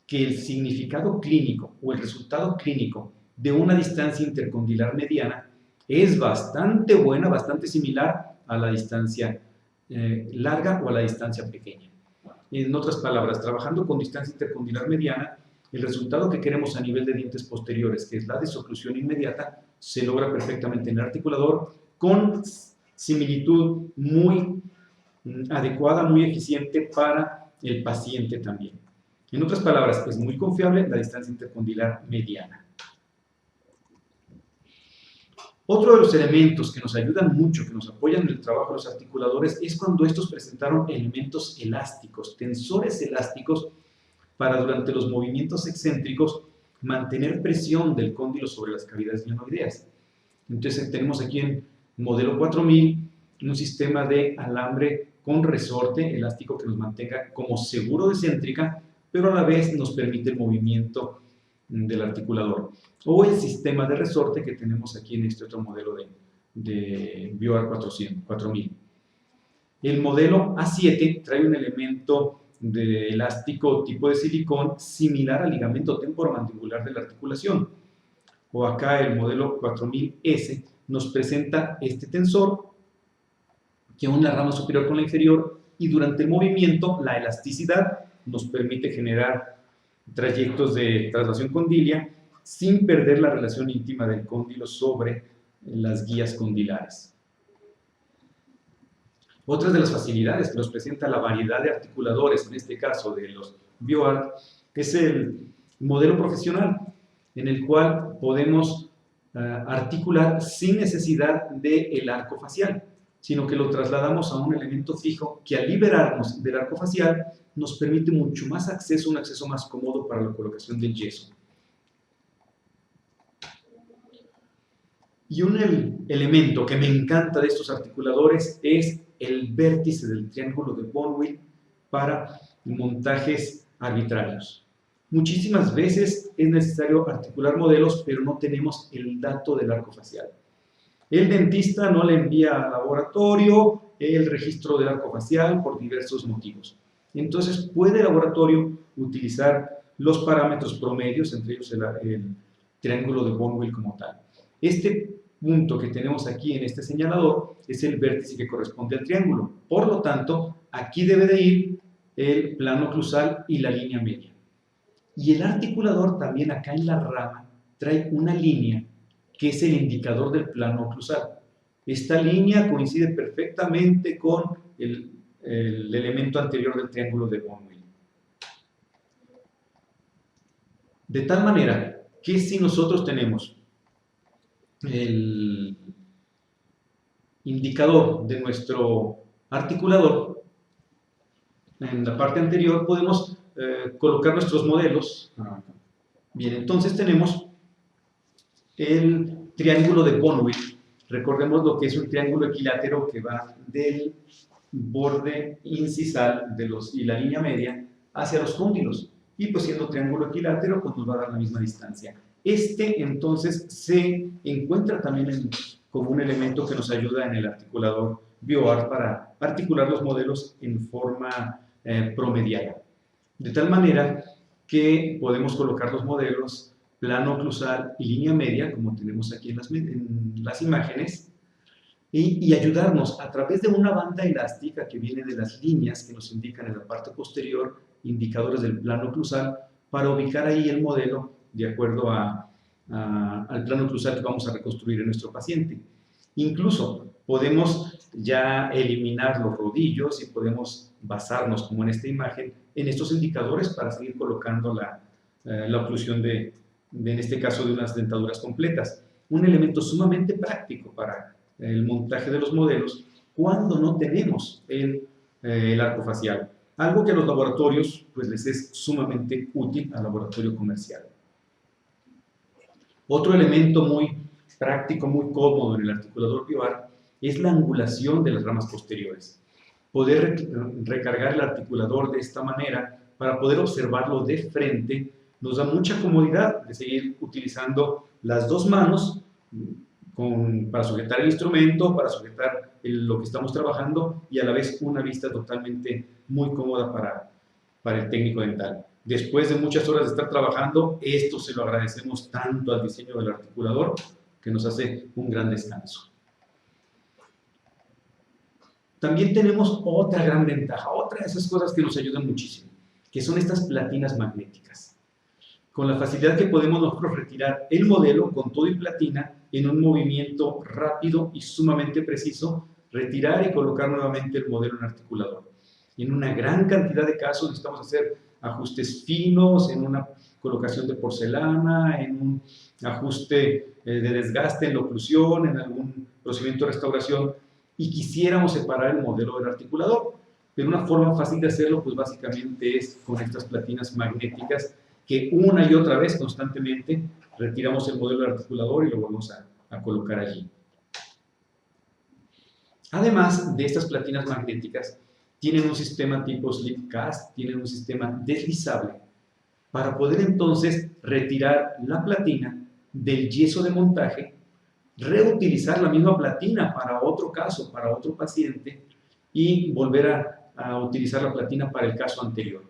S3: que el significado clínico o el resultado clínico de una distancia intercondilar mediana Es bastante buena, bastante similar a la distancia larga o a la distancia pequeña. En otras palabras, trabajando con distancia intercondilar mediana, el resultado que queremos a nivel de dientes posteriores, que es la desoclusión inmediata, se logra perfectamente en el articulador con similitud muy adecuada, muy eficiente para el paciente también. En otras palabras, es muy confiable la distancia intercondilar mediana. Otro de los elementos que nos ayudan mucho, que nos apoyan en el trabajo de los articuladores, es cuando estos presentaron elementos elásticos, tensores elásticos, para durante los movimientos excéntricos mantener presión del cóndilo sobre las cavidades glenoideas. Entonces tenemos aquí en modelo 4000 un sistema de alambre con resorte elástico que nos mantenga como seguro de céntrica, pero a la vez nos permite el movimiento del articulador. O el sistema de resorte que tenemos aquí en este otro modelo de BioArt 4000. El modelo A7 trae un elemento de elástico tipo de silicón similar al ligamento temporomandibular de la articulación. O acá el modelo 4000S nos presenta este tensor que une la rama superior con la inferior, y durante el movimiento la elasticidad nos permite generar trayectos de traslación condilia sin perder la relación íntima del cóndilo sobre las guías condilares. Otras de las facilidades que nos presenta la variedad de articuladores, en este caso de los BioArt, es el modelo profesional, en el cual podemos articular sin necesidad del arco facial, sino que lo trasladamos a un elemento fijo que, al liberarnos del arco facial, nos permite mucho más acceso, un acceso más cómodo para la colocación del yeso. Y un elemento que me encanta de estos articuladores es el vértice del triángulo de Bonwell para montajes arbitrarios. Muchísimas veces es necesario articular modelos, pero no tenemos el dato del arco facial. El dentista no le envía al laboratorio el registro del arco facial por diversos motivos. Entonces puede el laboratorio utilizar los parámetros promedios, entre ellos el triángulo de Bonwell como tal. Este punto que tenemos aquí en este señalador es el vértice que corresponde al triángulo. Por lo tanto, aquí debe de ir el plano oclusal y la línea media. Y el articulador también acá en la rama trae una línea que es el indicador del plano oclusal. Esta línea coincide perfectamente con el elemento anterior del triángulo de Bonwell. De tal manera que si nosotros tenemos el indicador de nuestro articulador en la parte anterior, podemos colocar nuestros modelos. Bien, entonces tenemos el triángulo de Bonwell. Recordemos lo que es un triángulo equilátero que va del borde incisal y la línea media hacia los cóndilos, y pues siendo triángulo equilátero pues nos va a dar la misma distancia. Este entonces se encuentra también como un elemento que nos ayuda en el articulador BioArt para articular los modelos en forma promediada, de tal manera que podemos colocar los modelos plano oclusal y línea media, como tenemos aquí en las imágenes, y ayudarnos a través de una banda elástica que viene de las líneas que nos indican en la parte posterior indicadores del plano oclusal, para ubicar ahí el modelo de acuerdo al plano oclusal que vamos a reconstruir en nuestro paciente. Incluso podemos ya eliminar los rodillos y podemos basarnos, como en esta imagen, en estos indicadores para seguir colocando la oclusión en este caso, de unas dentaduras completas. Un elemento sumamente práctico para el montaje de los modelos cuando no tenemos el arco facial. Algo que a los laboratorios pues, les es sumamente útil al laboratorio comercial. Otro elemento muy práctico, muy cómodo en el articulador BioArt es la angulación de las ramas posteriores. Poder recargar el articulador de esta manera para poder observarlo de frente nos da mucha comodidad de seguir utilizando las dos manos para sujetar el instrumento, para sujetar lo que estamos trabajando, y a la vez una vista totalmente muy cómoda para el técnico dental. Después de muchas horas de estar trabajando, esto se lo agradecemos tanto al diseño del articulador, que nos hace un gran descanso. También tenemos otra gran ventaja, otra de esas cosas que nos ayudan muchísimo, que son estas platinas magnéticas. Con la facilidad que podemos nosotros retirar el modelo con todo y platina en un movimiento rápido y sumamente preciso, retirar y colocar nuevamente el modelo en articulador. En una gran cantidad de casos necesitamos hacer ajustes finos, en una colocación de porcelana, en un ajuste de desgaste en la oclusión, en algún procedimiento de restauración, y quisiéramos separar el modelo del articulador. Pero una forma fácil de hacerlo, pues básicamente es con estas platinas magnéticas que una y otra vez, constantemente, retiramos el modelo del articulador y lo volvemos a colocar allí. Además de estas platinas magnéticas, tienen un sistema tipo slip cast, tienen un sistema deslizable, para poder entonces retirar la platina del yeso de montaje, reutilizar la misma platina para otro caso, para otro paciente, y volver a utilizar la platina para el caso anterior.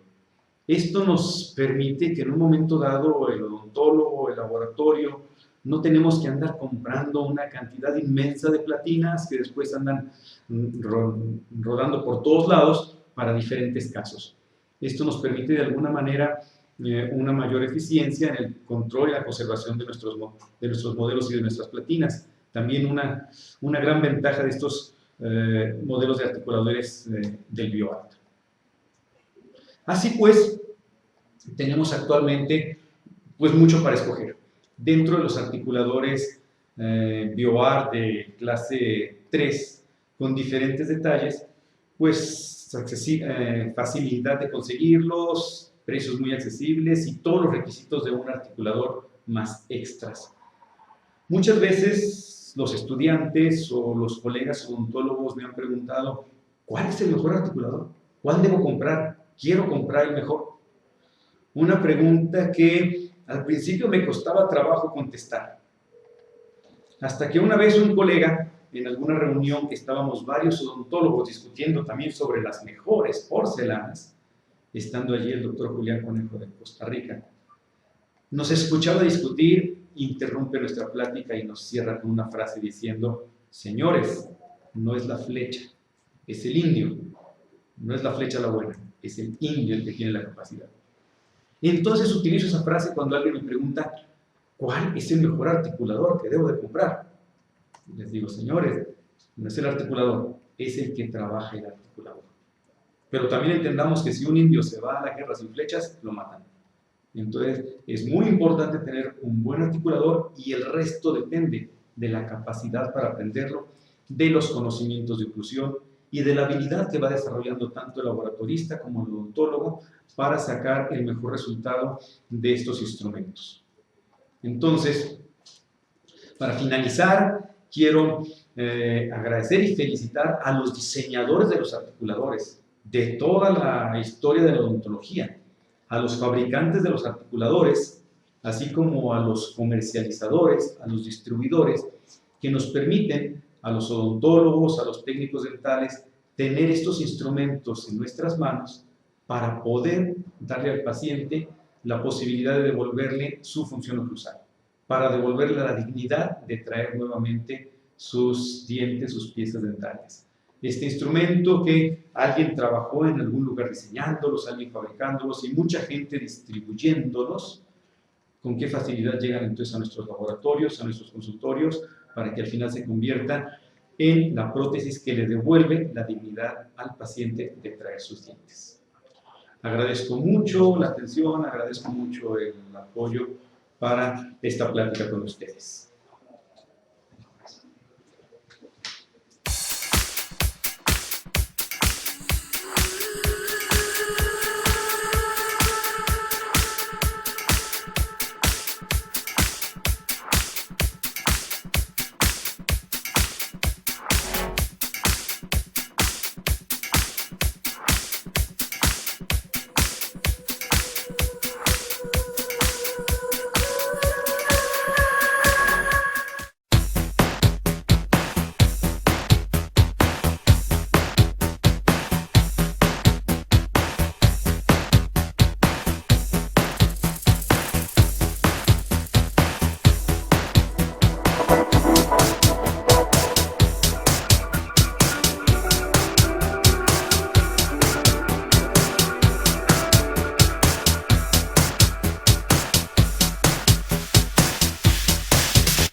S3: Esto nos permite que en un momento dado el odontólogo, el laboratorio, no tenemos que andar comprando una cantidad inmensa de platinas que después andan rodando por todos lados para diferentes casos. Esto nos permite de alguna manera una mayor eficiencia en el control y la conservación de nuestros modelos y de nuestras platinas. También una gran ventaja de estos modelos de articuladores del BioArt. Así pues, tenemos actualmente pues mucho para escoger. Dentro de los articuladores BioArt de clase 3, con diferentes detalles, pues facilidad de conseguirlos, precios muy accesibles y todos los requisitos de un articulador más extras. Muchas veces los estudiantes o los colegas odontólogos me han preguntado, ¿cuál es el mejor articulador? ¿Cuál debo comprar? Quiero comprar el mejor. Una pregunta que al principio me costaba trabajo contestar. Hasta que una vez un colega, en alguna reunión que estábamos varios odontólogos discutiendo también sobre las mejores porcelanas, estando allí el doctor Julián Conejo de Costa Rica, nos escuchaba discutir, interrumpe nuestra plática y nos cierra con una frase diciendo, señores, no es la flecha, es el indio, no es la flecha la buena, es el indio el que tiene la capacidad. Entonces utilizo esa frase cuando alguien me pregunta, ¿cuál es el mejor articulador que debo de comprar? Les digo, señores, no es el articulador, es el que trabaja el articulador. Pero también entendamos que si un indio se va a la guerra sin flechas, lo matan. Entonces, es muy importante tener un buen articulador y el resto depende de la capacidad para aprenderlo, de los conocimientos de oclusión y de la habilidad que va desarrollando tanto el laboratorista como el odontólogo para sacar el mejor resultado de estos instrumentos. Entonces, para finalizar, quiero agradecer y felicitar a los diseñadores de los articuladores de toda la historia de la odontología, a los fabricantes de los articuladores, así como a los comercializadores, a los distribuidores, que nos permiten a los odontólogos, a los técnicos dentales, tener estos instrumentos en nuestras manos para poder darle al paciente la posibilidad de devolverle su función oclusal, para devolverle la dignidad de traer nuevamente sus dientes, sus piezas dentales. Este instrumento que alguien trabajó en algún lugar diseñándolos, alguien fabricándolos y mucha gente distribuyéndolos, con qué facilidad llegan entonces a nuestros laboratorios, a nuestros consultorios, para que al final se convierta en la prótesis que le devuelve la dignidad al paciente de traer sus dientes. Agradezco mucho la atención, agradezco mucho el apoyo para esta plática con ustedes.